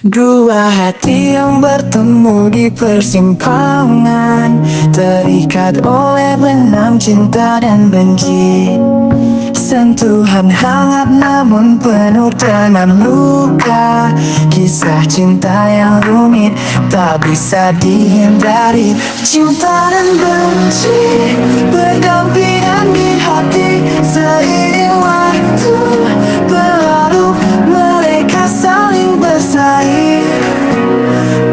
Dua hati yang bertemu di persimpangan, terikat oleh benang cinta dan benci. Sentuhan hangat namun penuh dengan luka. Kisah cinta yang rumit tak bisa dihindari. Cinta dan benci berdampingan di hati. Seiring waktu berlalu mereka saling bersaing.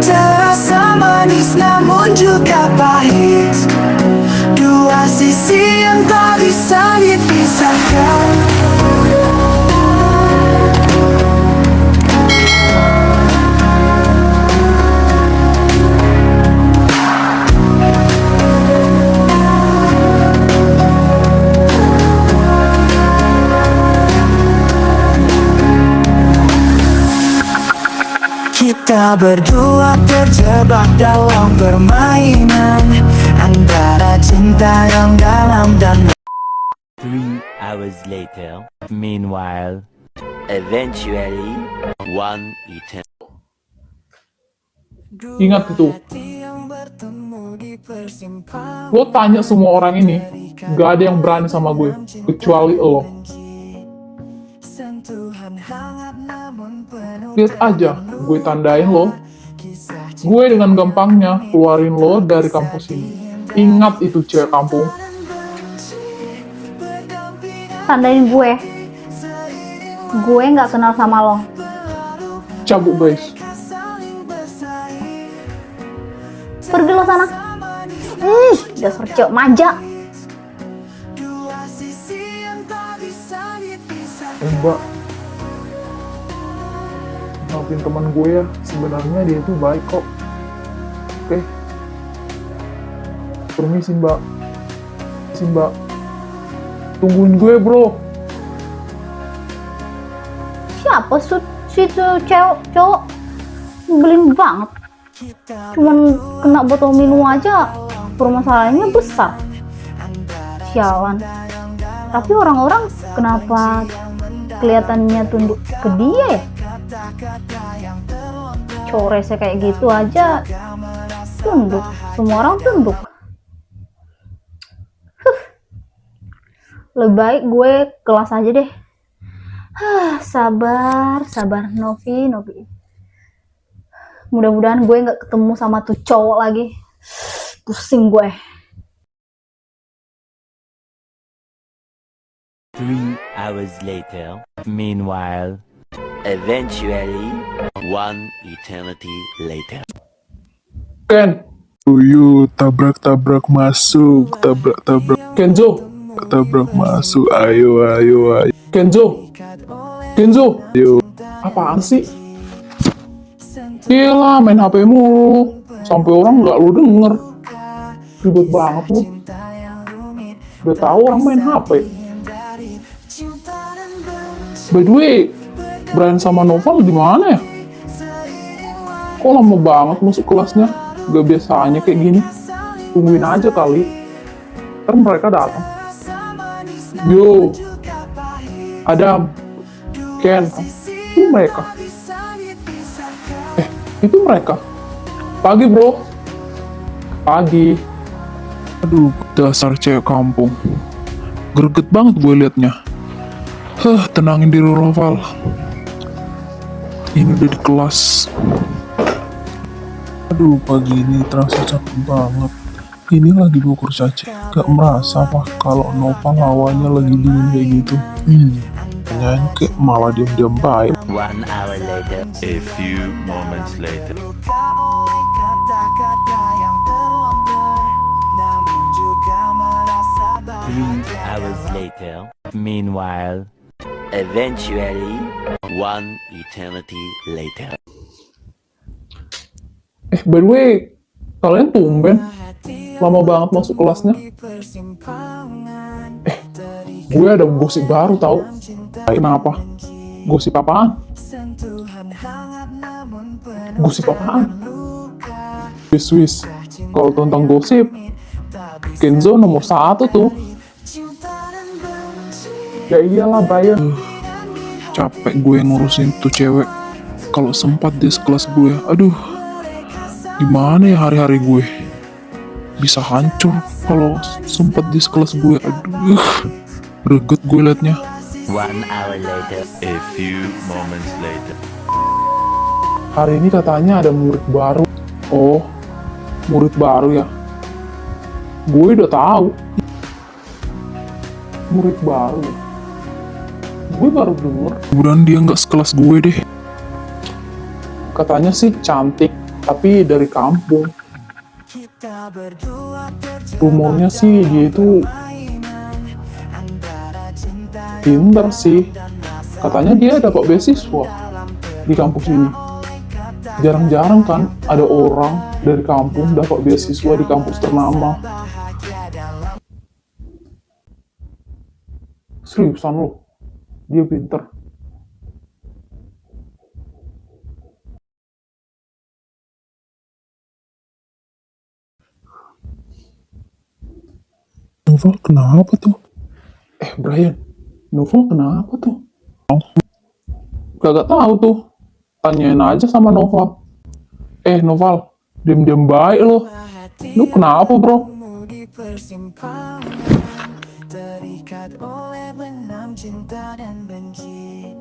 Terasa manis namun juga pahit. Dua sisi yang tak bisa dipisahkan. Kita berdua terjebak dalam permainan antara cinta yang dalam dan 3 hours later. Meanwhile, eventually, one eternity. Ingat itu. Lo tanya semua orang ini, gak ada yang berani sama gue, kecuali lo. Lihat aja, gue tandain lo. Gue dengan gampangnya keluarin lo dari kampus ini. Ingat itu cewek kampung. Tandain gue. Gue nggak kenal sama lo. Cabut guys. Pergi lo sana. Dasar cewek manja. Mbak, maafin teman gue ya, sebenarnya dia itu baik kok. Oke. Permisi mbak. Tungguin gue bro. Siapa si cowok? Nyebelin banget. Cuman kena botol minum aja, permasalahannya besar. Sialan. Tapi orang-orang kenapa kelihatannya tunduk ke dia ya? Coresnya kayak gitu aja tunduk, semua orang tunduk. Lebih baik gue kelas aja deh. Sabar Novi. Mudah-mudahan gue nggak ketemu sama tuh cowok lagi. Pusing gue. 3 hours later. Meanwhile, eventually, one eternity later. Ken. Yuk, tabrak masuk, tabrak Kenzo. masuk, ayo. Kenzo. Ayo. Apaan sih? Gila, main HP mulu. Sampai orang nggak lu denger. Ribet banget lu. Udah tahu orang main HP. By the way, Brian sama Noval di mana ya? Kok lama banget masuk kelasnya? Gak biasanya kayak gini. Tungguin aja kali. Ntar mereka datang. Yo, Adam, Ken, itu mereka. Itu mereka. Pagi bro. Pagi. Aduh, dasar cewek kampung. Greget banget gue liatnya. Tenangin diri Noval. Ini udah di kelas. Aduh, pagi ini terasa capek banget. Ini lagi dukur saja. Gak merasa apa kalau Noval lawannya lagi dingin kayak gitu. Nyanyi kayak malah diam-diam baik. 1 hour later. A few moments later. 3 hours later. Meanwhile, eventually, one eternity later. By the way, kalian tumben lama banget masuk kelasnya. Gue ada gosip baru tau. Kenapa? Gosip apaan? Gosip apaan? Wis. Kalau tentang gosip, Kenzo nomor 1 tuh. Ya iyalah Brian. Capek gue ngurusin tuh cewek. kalau sempat dia sekelas gue. Aduh, gimana ya hari-hari gue? Bisa hancur kalau sempat dia sekelas gue. Aduh, greget gue liatnya. 1 hour later. A few moments later. Hari ini katanya ada murid baru. Oh, murid baru ya? Gue udah tahu. Murid baru ya? Gue baru denger. Mudah-mudahan dia nggak sekelas gue deh. Katanya sih cantik, tapi dari kampung. Rumornya sih dia itu pinter sih. Katanya dia dapat beasiswa di kampus ini. Jarang-jarang kan ada orang dari kampung dapat beasiswa di kampus ternama. Seriusan lo, dia pinter. Novel kenapa tuh? Brian, Novel kenapa tuh? Gak tahu tuh. Tanyain aja sama Novel. Novel, diam-diam baik lo. Lu kenapa, bro? Terikat oleh benang cinta dan benci.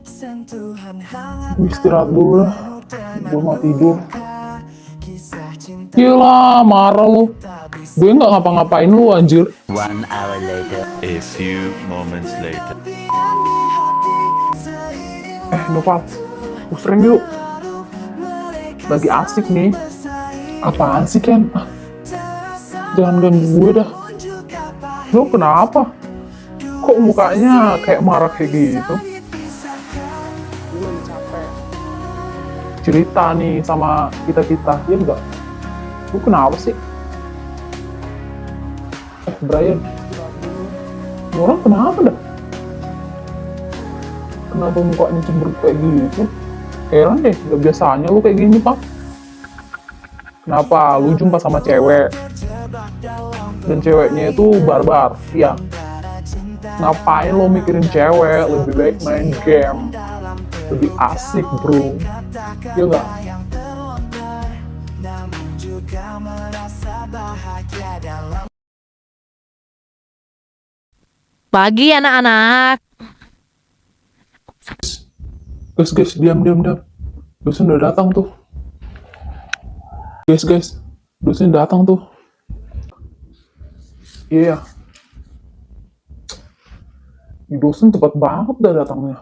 Sentuhan hangat. Gue istirahat dulu lah. Gue mau tidur. Kisah cinta Gila, marah lu. Gue nggak ngapa-ngapain lu, anjir. 1 hour later. A few moments later. Noval, pusing yuk. Lagi asik nih. Apaan sih, Ken? Jangan ganggu gue dah. Lu kenapa? Kok mukanya kayak marah kayak gitu? Gue lagi capek. Cerita nih sama kita-kita, ya enggak? Lu kenapa sih? Brian, ini orang kenapa dah? Kenapa mukanya cemberut kayak gitu? Heran deh, gak biasanya lu kayak gini, Pak. Kenapa? Lu jumpa sama cewek. Dan ceweknya itu barbar, iya. Ngapain lo mikirin cewek? Lebih baik main game. Lebih asik, bro. Iya nggak? Pagi anak-anak. Guys, diam. Dosen udah datang tuh. Guys, dosen datang tuh. Iya. Di dosen tepat banget dah datangnya.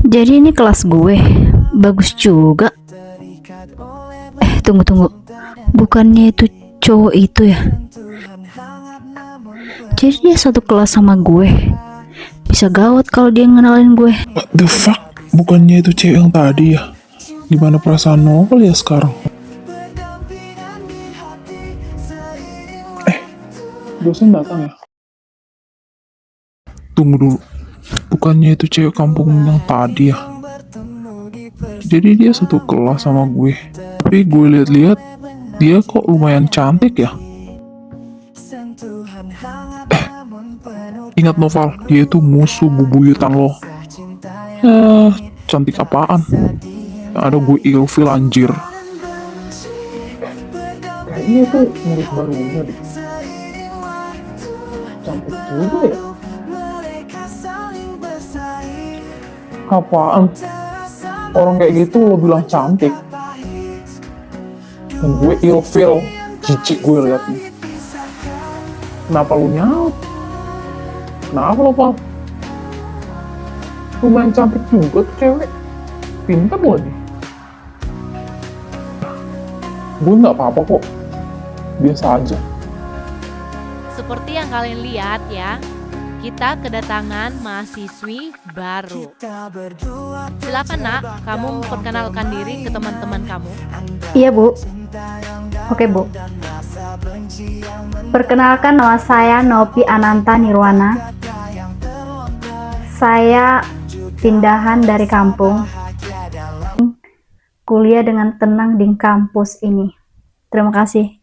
Jadi ini kelas gue. Bagus juga. Tunggu. Bukannya itu cowok itu ya? Jadi dia satu kelas sama gue. Bisa gawat kalau dia ngenalin gue. What the fuck? Bukannya itu cewek yang tadi ya? Gimana perasaan Novel ya sekarang? Dosen datang ya? Tunggu dulu. Bukannya itu cewek kampung yang tadi ya? Jadi dia satu kelas sama gue. Tapi gue lihat-lihat dia kok lumayan cantik ya? Ingat Novel, dia itu musuh bubuyutan lo. Cantik apaan? Yang ada gue ilfil anjir. Kayaknya itu murid barunya deh. Cantik juga ya? Apaan? Orang kayak gitu lo bilang cantik? Dan gue ilfil, jijik gue liatnya. Kenapa lu nyaut? Kenapa lo, Pak? Lumayan cantik juga tuh cewek. Pintar lagi. Gue nggak apa-apa kok. Biasa aja. Seperti yang kalian lihat ya, kita kedatangan mahasiswi baru. Silakan nak, kamu memperkenalkan diri ke teman-teman kamu. Iya, Bu. Oke, Bu. Perkenalkan, nama saya Nopi Ananta Nirwana. Saya pindahan dari kampung. Kuliah dengan tenang di kampus ini. Terima kasih.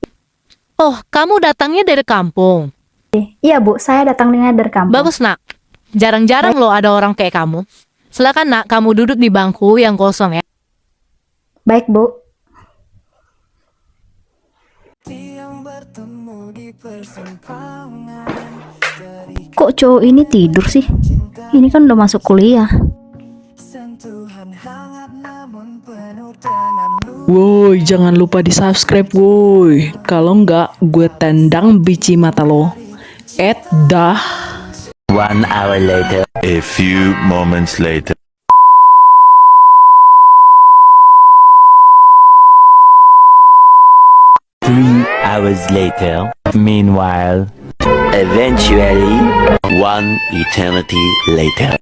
Oh, kamu datangnya dari kampung. Iya, Bu. Saya datang dari kampung. Bagus nak, jarang-jarang loh ada orang kayak kamu. Silakan nak, kamu duduk di bangku yang kosong ya. Baik, Bu. yang bertemu di persimpangan. Kok cowok ini tidur sih? Ini kan udah masuk kuliah. Sentuhan hangat namun penuh dengan luka. Woi, jangan lupa di subscribe woi. Kalau nggak, gue tendang biji mata lo. Dah. 1 hour later. A few moments later. Hours later. Meanwhile, eventually, one eternity later.